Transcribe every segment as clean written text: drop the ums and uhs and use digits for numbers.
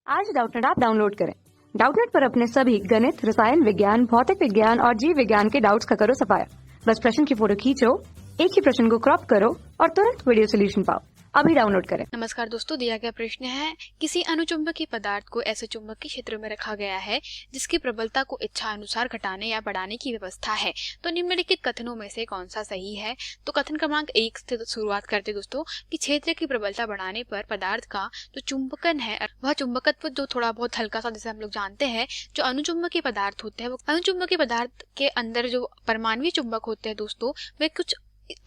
आज Doubtnut app download करें। Doubtnut पर अपने सभी गणित, रसायन विज्ञान, भौतिक विज्ञान और जीव विज्ञान के डाउट्स का करो सफाया। बस प्रश्न की फोटो खींचो, एक ही प्रश्न को क्रॉप करो और तुरंत वीडियो सोल्यूशन पाओ। अभी डाउनलोड करें। नमस्कार दोस्तों, दिया गया प्रश्न है किसी अनुचुंबकीय पदार्थ को ऐसे चुंबकीय क्षेत्र में रखा गया है जिसकी प्रबलता को इच्छा अनुसार घटाने या बढ़ाने की व्यवस्था है, तो निम्नलिखित कथनों में से कौन सा सही है। तो कथन क्रमांक 1 से शुरुआत करते दोस्तों कि क्षेत्र की प्रबलता बढ़ाने पर पदार्थ का जो चुंबकन है वह चुंबकत्व जो थोड़ा बहुत हल्का सा, जैसे हम लोग जानते हैं जो अनुचुंबकीय पदार्थ होते हैं वो अनुचुंबकीय पदार्थ के अंदर जो परमाणु चुंबक होते हैं दोस्तों वे कुछ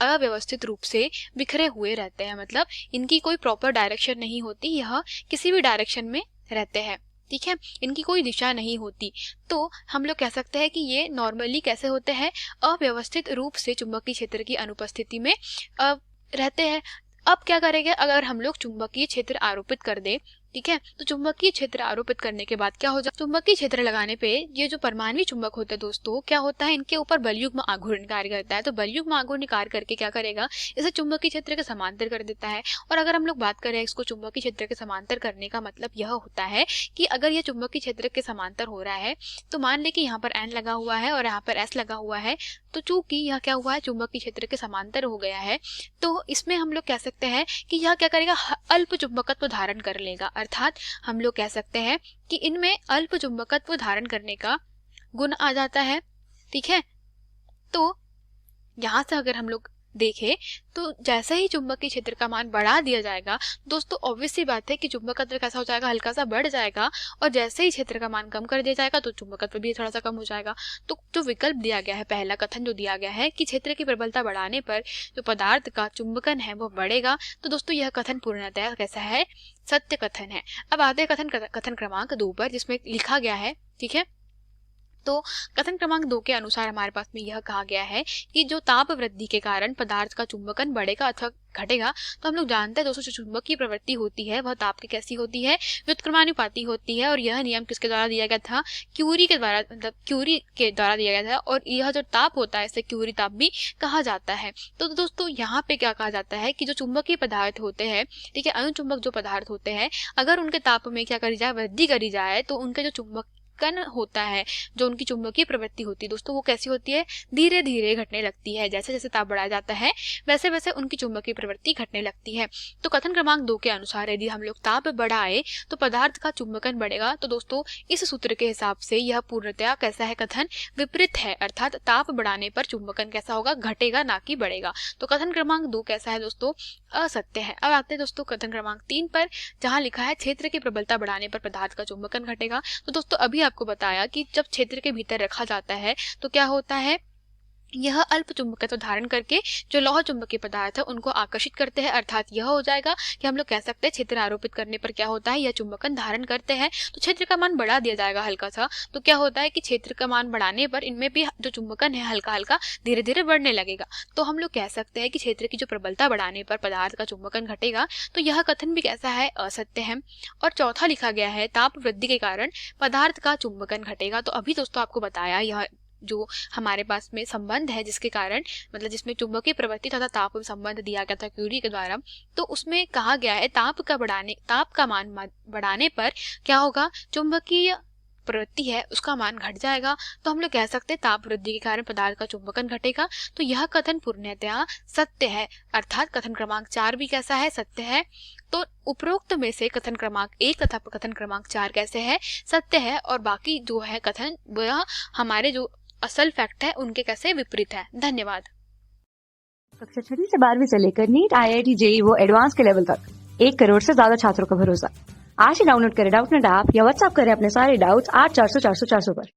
अव्यवस्थित रूप से बिखरे हुए रहते हैं, मतलब इनकी कोई प्रॉपर डायरेक्शन नहीं होती, यह किसी भी डायरेक्शन में रहते हैं। ठीक है, इनकी कोई दिशा नहीं होती। तो हम लोग कह सकते हैं कि ये नॉर्मली कैसे होते हैं, अव्यवस्थित रूप से चुंबकीय क्षेत्र की अनुपस्थिति में रहते हैं। अब क्या करेंगे, अगर हम लोग चुंबकीय क्षेत्र आरोपित कर दे, ठीक है, तो चुंबकीय क्षेत्र आरोपित करने के बाद क्या हो जाए, चुंबकीय क्षेत्र लगाने पे ये जो परमाणु चुंबक होते हैं दोस्तों, क्या होता है, इनके ऊपर बलयुग्म आघूर्ण कार्य करता है। तो बलयुग्म आघूर्ण कार्य करके क्या करेगा, इसे चुंबकीय क्षेत्र के समांतर कर देता है। और अगर हम लोग बात करें इसको चुंबकीय क्षेत्र के समांतर करने का मतलब यह होता है कि अगर यह चुंबकीय क्षेत्र के समांतर हो रहा है तो मान ले कि यहाँ पर N लगा हुआ है और यहाँ पर S लगा हुआ है, तो चूंकि यह क्या हुआ है, चुंबकीय क्षेत्र के समांतर हो गया है, तो इसमें हम लोग कह सकते हैं कि यह क्या करेगा, अल्प चुंबकत्व धारण कर लेगा। अर्थात हम लोग कह सकते हैं कि इनमें अल्प चुंबकत्व धारण करने का गुण आ जाता है। ठीक है, तो यहां से अगर हम लोग देखें तो जैसे ही चुंबकीय क्षेत्र का मान बढ़ा दिया जाएगा दोस्तों, ऑब्वियस सी बात है कि चुंबकत्व कैसा हो जाएगा, हल्का सा बढ़ जाएगा। और जैसे ही क्षेत्र का मान कम कर दिया जाएगा तो चुंबकत्व भी थोड़ा सा कम हो जाएगा। तो जो विकल्प दिया गया है, पहला कथन जो दिया गया है कि क्षेत्र की प्रबलता बढ़ाने पर जो पदार्थ का चुंबकन है वो बढ़ेगा, तो दोस्तों यह कथन पूर्णतः कैसा है, सत्य कथन है। अब आते कथन क्रमांक 2 पर, जिसमें लिखा गया है, ठीक है, तो कथन क्रमांक 2 के अनुसार हमारे पास में यह कहा गया है कि जो ताप वृद्धि के कारण पदार्थ का चुंबकन बढ़ेगा अथवा घटेगा। तो हम लोग जानते हैं दोस्तों जो चुंबकीय प्रवृत्ति होती है वह ताप की कैसी होती है, व्युत्क्रमानुपाती होती है। और यह नियम किसके द्वारा दिया गया था, क्यूरी के द्वारा, मतलब क्यूरी के द्वारा दिया गया था। और यह जो ताप होता है इसे क्यूरी ताप भी कहा जाता है। तो दोस्तों यहाँ पे क्या कहा जाता है कि जो चुंबकीय पदार्थ होते हैं, ठीक है, अनुचुंबक जो पदार्थ होते हैं, अगर उनके ताप में क्या करी जाए, वृद्धि करी जाए, तो उनके जो चुंबक कण होता है, जो उनकी चुंबकीय प्रवृत्ति होती है दोस्तों, वो कैसी होती है, धीरे धीरे घटने लगती है। जैसे जैसे ताप बढ़ाया जाता है वैसे वैसे उनकी चुंबकीय प्रवृत्ति घटने लगती है। तो कथन क्रमांक 2 के अनुसार यदि हम लोग ताप बढ़ाए तो पदार्थ का चुंबकन बढ़ेगा। तो दोस्तों इस सूत्र के हिसाब से यह पूर्णतया कैसा है, कथन विपरीत है। अर्थात ताप बढ़ाने पर चुंबकन कैसा होगा, घटेगा, ना कि बढ़ेगा। तो कथन क्रमांक 2 कैसा है दोस्तों, असत्य है। अब आते हैं दोस्तों कथन क्रमांक 3 पर, जहां लिखा है क्षेत्र की प्रबलता बढ़ाने पर पदार्थ का चुंबकन घटेगा। तो दोस्तों अभी आपको बताया कि जब क्षेत्र के भीतर रखा जाता है तो क्या होता है, यह अल्प चुंबकत्व धारण करके जो लौह चुंबकीय पदार्थ है उनको आकर्षित करते हैं। अर्थात यह हो जाएगा कि हम लोग कह सकते हैं क्षेत्र आरोपित करने पर क्या होता है, यह चुंबकन धारण करते हैं। तो क्षेत्र का मान बढ़ा दिया जाएगा हल्का सा, तो क्या होता है कि क्षेत्र का मान बढ़ाने पर इनमें भी जो चुंबकन है हल्का हल्का धीरे धीरे बढ़ने लगेगा। तो हम लोग कह सकते हैं कि क्षेत्र की जो प्रबलता बढ़ाने पर पदार्थ का चुंबकन घटेगा। तो यह कथन भी कैसा है, असत्य है। और चौथा लिखा गया है ताप वृद्धि के कारण पदार्थ का चुंबकन घटेगा। तो अभी दोस्तों आपको बताया यह जो हमारे पास में संबंध है जिसके कारण, मतलब जिसमें चुंबकीय प्रवृत्ति तथा ताप में संबंध दिया गया था क्यूरी के द्वारा, तो उसमें कहा गया है ताप का मान बढ़ाने पर क्या होगा, चुंबकीय प्रवृत्ति है उसका मान घट जाएगा। तो हम लोग कह सकते हैं ताप वृद्धि के कारण पदार्थ का चुंबकन घटेगा। तो यह कथन पूर्णतया सत्य है। अर्थात कथन क्रमांक 4 भी कैसा है, सत्य है। तो उपरोक्त में से कथन क्रमांक 1 तथा कथन क्रमांक 4 कैसे है, सत्य है। और बाकी जो है कथन वह हमारे जो असल फैक्ट है उनके कैसे विपरीत है। धन्यवाद। कक्षा 6 से 12वीं से लेकर नीट, IIT, JEE वो एडवांस के लेवल तक 1 करोड़ से ज्यादा छात्रों का भरोसा। आज ही डाउनलोड करें डाउटनेट ऐप या व्हाट्सएप करें अपने सारे डाउट्स 8400 400 400 पर।